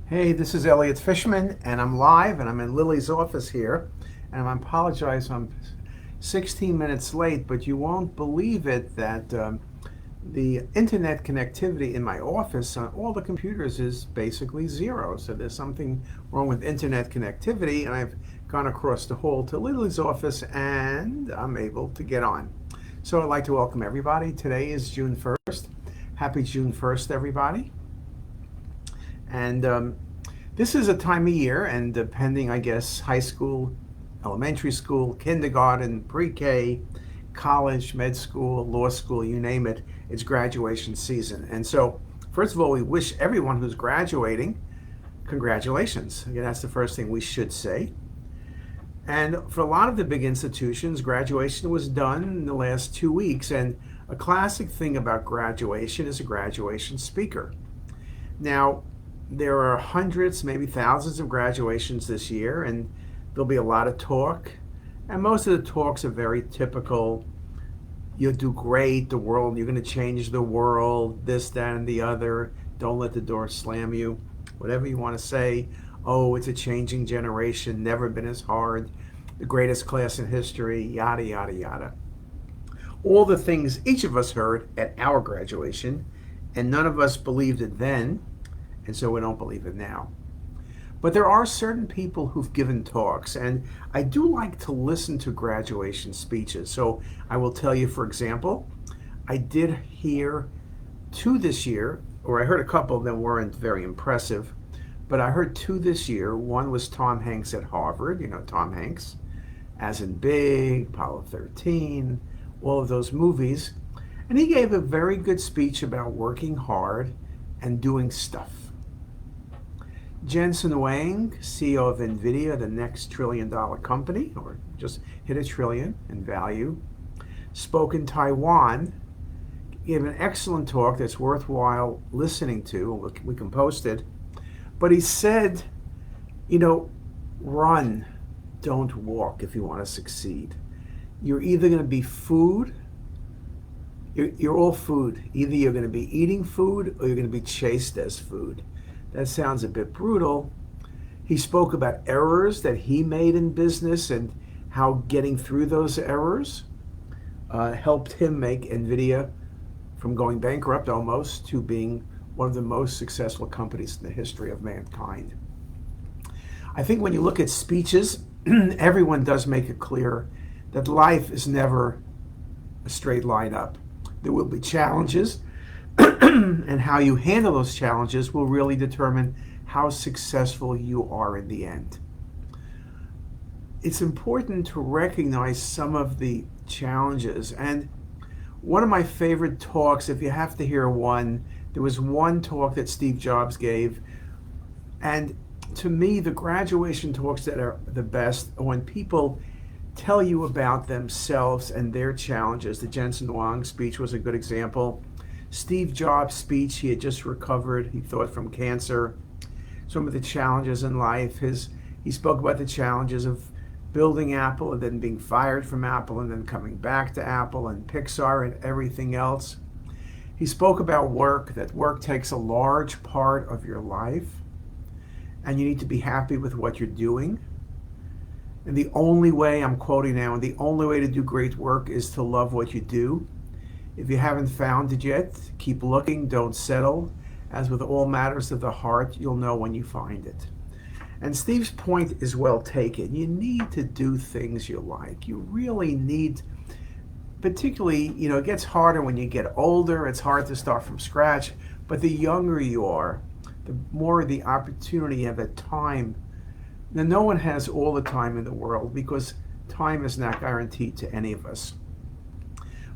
Hey, this is Elliot Fishman, and I'm live, and I'm in Lily's office here. And I apologize, I'm 16 minutes late, but you won't believe it that the internet connectivity in my office on all the computers is basically zero. So there's something wrong with internet connectivity, and I've gone across the hall to Lily's office, and I'm able to get on. So I'd like to welcome everybody. Today is June 1st. Happy June 1st, everybody. And this is a time of year, and depending, I guess, high school, elementary school, kindergarten, pre-K, college, med school, law school, you name it, it's graduation season. And so, first of all, we wish everyone who's graduating congratulations. Again, that's the first thing we should say. And for a lot of the big institutions, graduation was done in the last 2 weeks. And a classic thing about graduation is a graduation speaker. Now, there are hundreds, maybe thousands of graduations this year, and there'll be a lot of talk. And most of the talks are very typical. You'll do great, the world, you're going to change the world, this, that, and the other. Don't let the door slam you. Whatever you want to say. Oh, it's a changing generation, never been as hard, the greatest class in history, yada, yada, yada. All the things each of us heard at our graduation, and none of us believed it then, and so we don't believe it now. But there are certain people who've given talks, and I do like to listen to graduation speeches. So I will tell you, for example, I did hear two this year, or I heard a couple that weren't very impressive, but I heard two this year. One was Tom Hanks at Harvard, you know, Tom Hanks, as in Big, Apollo 13, all of those movies. And he gave a very good speech about working hard and doing stuff. Jensen Huang, CEO of NVIDIA, the next trillion-dollar company, or just hit $1 trillion in value, spoke in Taiwan, gave an excellent talk that's worthwhile listening to. We can post it. But he said, you know, run, don't walk if you want to succeed. You're either going to be food, you're all food. Either you're going to be eating food or you're going to be chased as food. That sounds a bit brutal. He spoke about errors that he made in business and how getting through those errors helped him make NVIDIA from going bankrupt almost to being one of the most successful companies in the history of mankind. I think when you look at speeches, everyone does make it clear that life is never a straight line up. There will be challenges, and how you handle those challenges will really determine how successful you are in the end. It's important to recognize some of the challenges. And one of my favorite talks, if you have to hear one, there was one talk that Steve Jobs gave. And to me, the graduation talks that are the best are when people tell you about themselves and their challenges. The Jensen Huang speech was a good example. Steve Jobs' speech, he had just recovered, he thought, from cancer. Some of the challenges in life. He spoke about the challenges of building Apple and then being fired from Apple and then coming back to Apple and Pixar and everything else. He spoke about work, that work takes a large part of your life and you need to be happy with what you're doing. And the only way, I'm quoting now, and the only way to do great work is to love what you do. If you haven't found it yet, keep looking, don't settle. As with all matters of the heart, you'll know when you find it. And Steve's point is well taken. You need to do things you like. You really need, particularly, you know, it gets harder when you get older. It's hard to start from scratch. But the younger you are, the more the opportunity you have at time. Now, no one has all the time in the world because time is not guaranteed to any of us.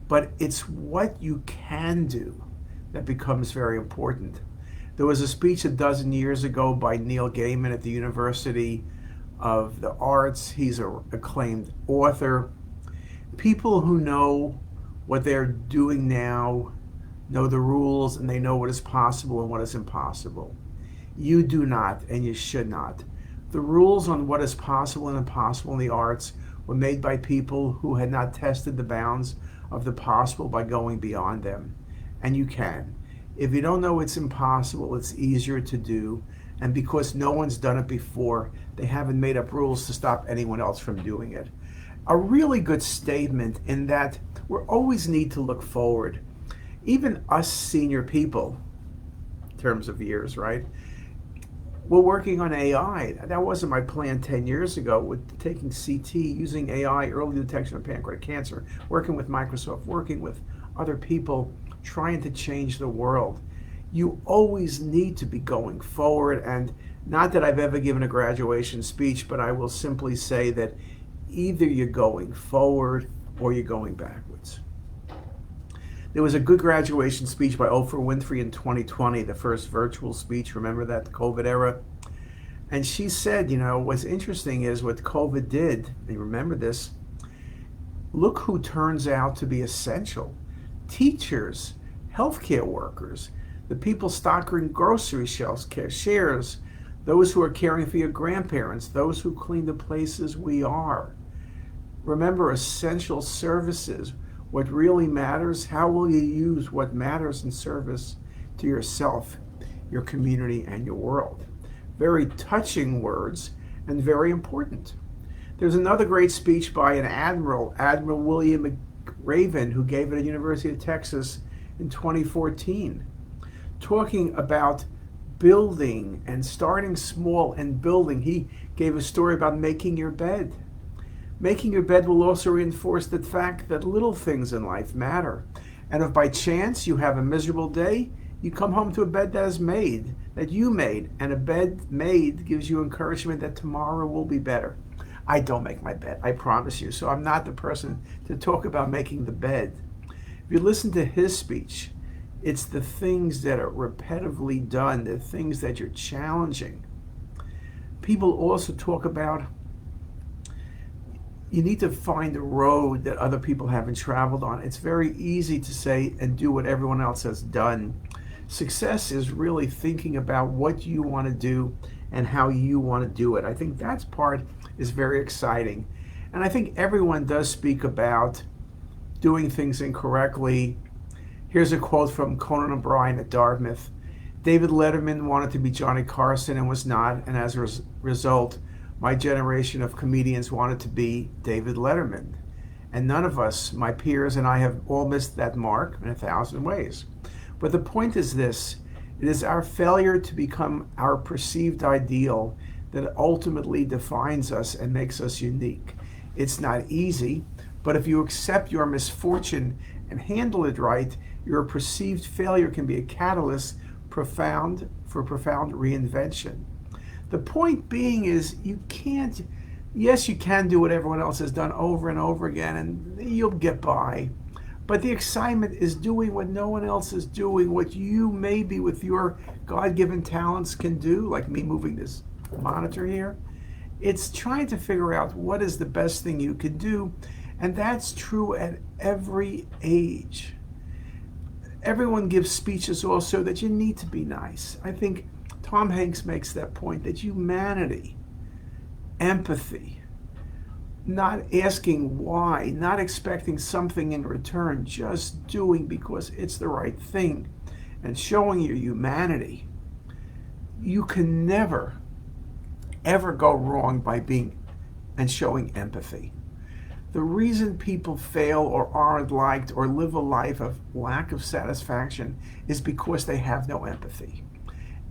But it's what you can do that becomes very important. There was a speech a dozen years ago by Neil Gaiman at the University of the Arts. He's an acclaimed author. People who know what they're doing now know the rules and they know what is possible and what is impossible. You do not, and you should not. The rules on what is possible and impossible in the arts were made by people who had not tested the bounds of the possible by going beyond them. And you can. If you don't know it's impossible, it's easier to do. And because no one's done it before, they haven't made up rules to stop anyone else from doing it. A really good statement in that we always need to look forward. Even us senior people, in terms of years, right? We're working on AI. That wasn't my plan 10 years ago with taking CT, using AI, early detection of pancreatic cancer, working with Microsoft, working with other people, trying to change the world. You always need to be going forward, and not that I've ever given a graduation speech, but I will simply say that either you're going forward or you're going backwards. There was a good graduation speech by Oprah Winfrey in 2020, the first virtual speech. Remember that, the COVID era? And she said, what's interesting is what COVID did, and you remember this, look who turns out to be essential. Teachers, healthcare workers, the people stocking grocery shelves, cashiers, those who are caring for your grandparents, those who clean the places we are. Remember, essential services. What really matters, how will you use what matters in service to yourself, your community, and your world? Very touching words and very important. There's another great speech by an admiral, Admiral William McRaven, who gave it at the University of Texas in 2014, talking about building and starting small and building. He gave a story about making your bed. Making your bed will also reinforce the fact that little things in life matter. And if by chance you have a miserable day, you come home to a bed that is made, that you made, and a bed made gives you encouragement that tomorrow will be better. I don't make my bed, I promise you, so I'm not the person to talk about making the bed. If you listen to his speech, it's the things that are repetitively done, the things that you're challenging. People also talk about you need to find a road that other people haven't traveled on. It's very easy to say and do what everyone else has done. Success is really thinking about what you want to do and how you want to do it. I think that part is very exciting. And I think everyone does speak about doing things incorrectly. Here's a quote from Conan O'Brien at Dartmouth. David Letterman wanted to be Johnny Carson and was not, and as a result, my generation of comedians wanted to be David Letterman. And none of us, my peers and I, have all missed that mark in 1,000 ways. But the point is this: it is our failure to become our perceived ideal that ultimately defines us and makes us unique. It's not easy, but if you accept your misfortune and handle it right, your perceived failure can be a catalyst for profound reinvention. The point being is yes, you can do what everyone else has done over and over again, and you'll get by. But the excitement is doing what no one else is doing, what you maybe with your God-given talents can do, like me moving this monitor here. It's trying to figure out what is the best thing you can do, and that's true at every age. Everyone gives speeches also that you need to be nice. I think Tom Hanks makes that point, that humanity, empathy, not asking why, not expecting something in return, just doing because it's the right thing, and showing your humanity. You can never, ever go wrong by being and showing empathy. The reason people fail or aren't liked or live a life of lack of satisfaction is because they have no empathy.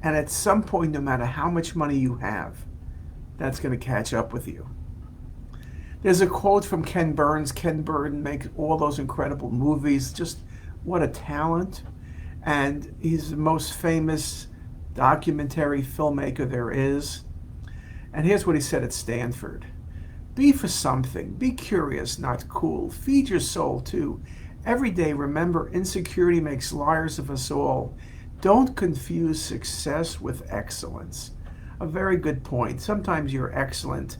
And at some point, no matter how much money you have, that's going to catch up with you. There's a quote from Ken Burns. Ken Burns makes all those incredible movies. Just what a talent. And he's the most famous documentary filmmaker there is. And here's what he said at Stanford. Be for something. Be curious, not cool. Feed your soul, too. Every day, remember, insecurity makes liars of us all. Don't confuse success with excellence. A very good point. Sometimes you're excellent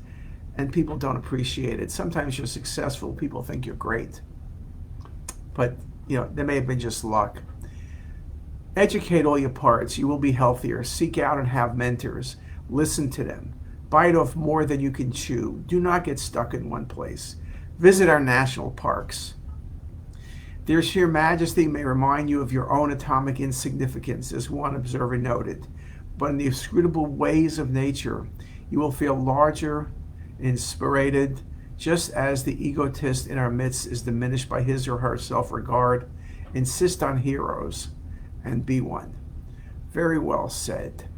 and people don't appreciate it. Sometimes you're successful, people think you're great. But, there may have been just luck. Educate all your parts. You will be healthier. Seek out and have mentors. Listen to them. Bite off more than you can chew. Do not get stuck in one place. Visit our national parks. Their sheer majesty may remind you of your own atomic insignificance, as one observer noted. but in the inscrutable ways of nature. You will feel larger, inspired, just as the egotist in our midst is diminished by his or her self-regard. Insist on heroes and be one. Very well said.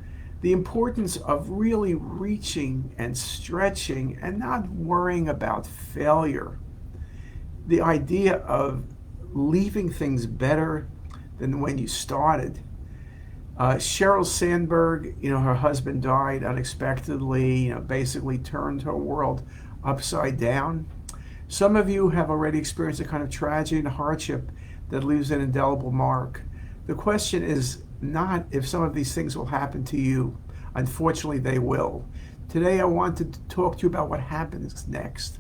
The importance of really reaching and stretching and not worrying about failure. The idea of leaving things better than when you started. Sheryl Sandberg, her husband died unexpectedly, basically turned her world upside down. Some of you have already experienced a kind of tragedy and hardship that leaves an indelible mark. The question is not if some of these things will happen to you. Unfortunately, they will. Today, I wanted to talk to you about what happens next.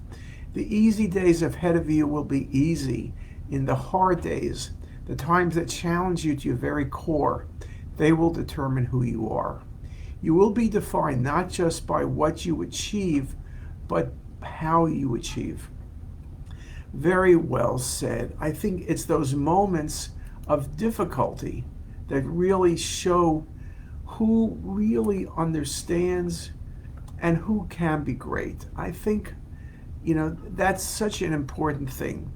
The easy days ahead of you will be easy. In the hard days, the times that challenge you to your very core, they will determine who you are. You will be defined not just by what you achieve, but how you achieve. Very well said. I think it's those moments of difficulty that really show who really understands and who can be great. I think, that's such an important thing.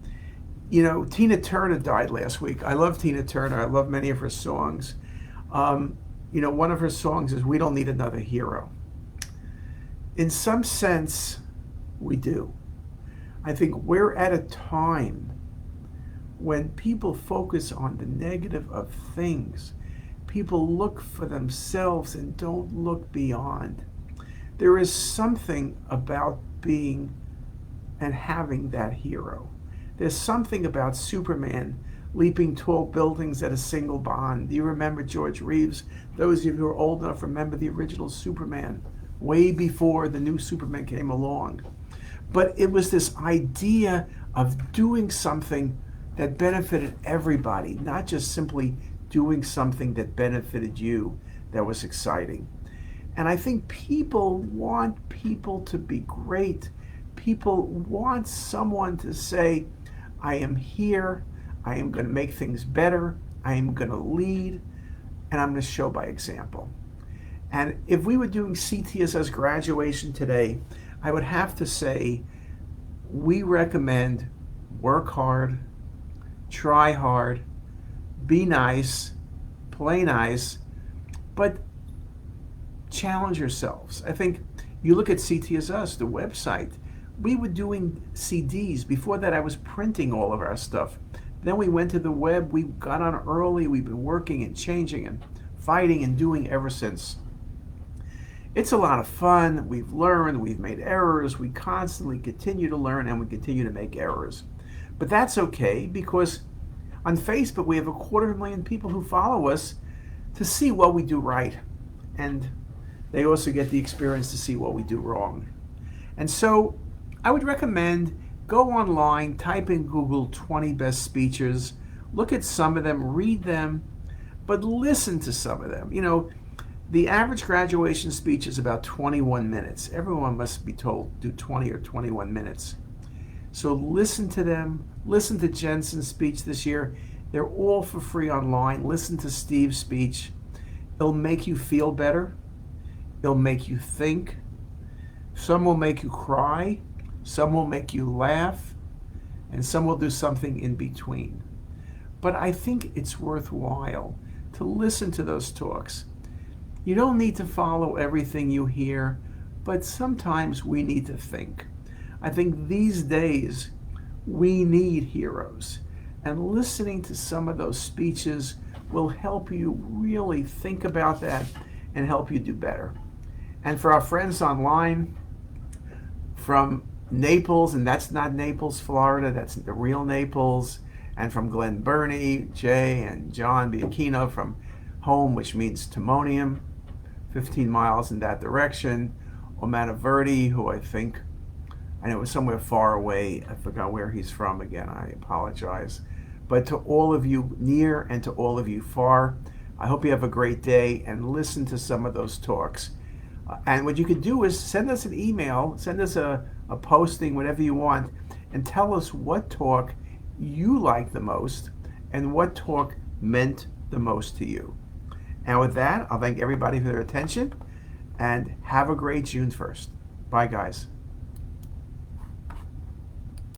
Tina Turner died last week. I love Tina Turner. I love many of her songs. One of her songs is "We Don't Need Another Hero." In some sense, we do. I think we're at a time when people focus on the negative of things. People look for themselves and don't look beyond. There is something about being and having that hero. There's something about Superman leaping tall buildings at a single bond. Do you remember George Reeves? Those of you who are old enough remember the original Superman, way before the new Superman came along. But it was this idea of doing something that benefited everybody, not just simply doing something that benefited you, that was exciting. And I think people want people to be great. People want someone to say, I am here, I am going to make things better, I am going to lead, and I'm going to show by example. And if we were doing CTisus graduation today, I would have to say we recommend work hard, try hard, be nice, play nice, but challenge yourselves. I think you look at CTisus, the website, we were doing CDs. Before that, I was printing all of our stuff. Then we went to the web, we got on early, we've been working and changing and fighting and doing ever since. It's a lot of fun. We've learned, we've made errors, we constantly continue to learn and we continue to make errors. But that's okay, because on Facebook we have 250,000 people who follow us to see what we do right. And they also get the experience to see what we do wrong. And so I would recommend go online, type in Google 20 best speeches, look at some of them, read them, but listen to some of them. The average graduation speech is about 21 minutes. Everyone must be told do 20 or 21 minutes. So listen to them. Listen to Jensen's speech this year. They're all for free online. Listen to Steve's speech. It'll make you feel better. It'll make you think. Some will make you cry. Some will make you laugh. And some will do something in between. But I think it's worthwhile to listen to those talks. You don't need to follow everything you hear, but sometimes we need to think. I think these days we need heroes, and listening to some of those speeches will help you really think about that and help you do better. And for our friends online from Naples, and that's not Naples, Florida, that's the real Naples, and from Glen Burnie, Jay and John Bianchino from home, which means Timonium, 15 miles in that direction. Omana who I know was somewhere far away. I forgot where he's from again. I apologize. But to all of you near and to all of you far, I hope you have a great day and listen to some of those talks. And what you could do is send us an email, send us a posting, whatever you want, and tell us what talk you like the most and what talk meant the most to you. And with that, I'll thank everybody for their attention and have a great June 1st. Bye, guys.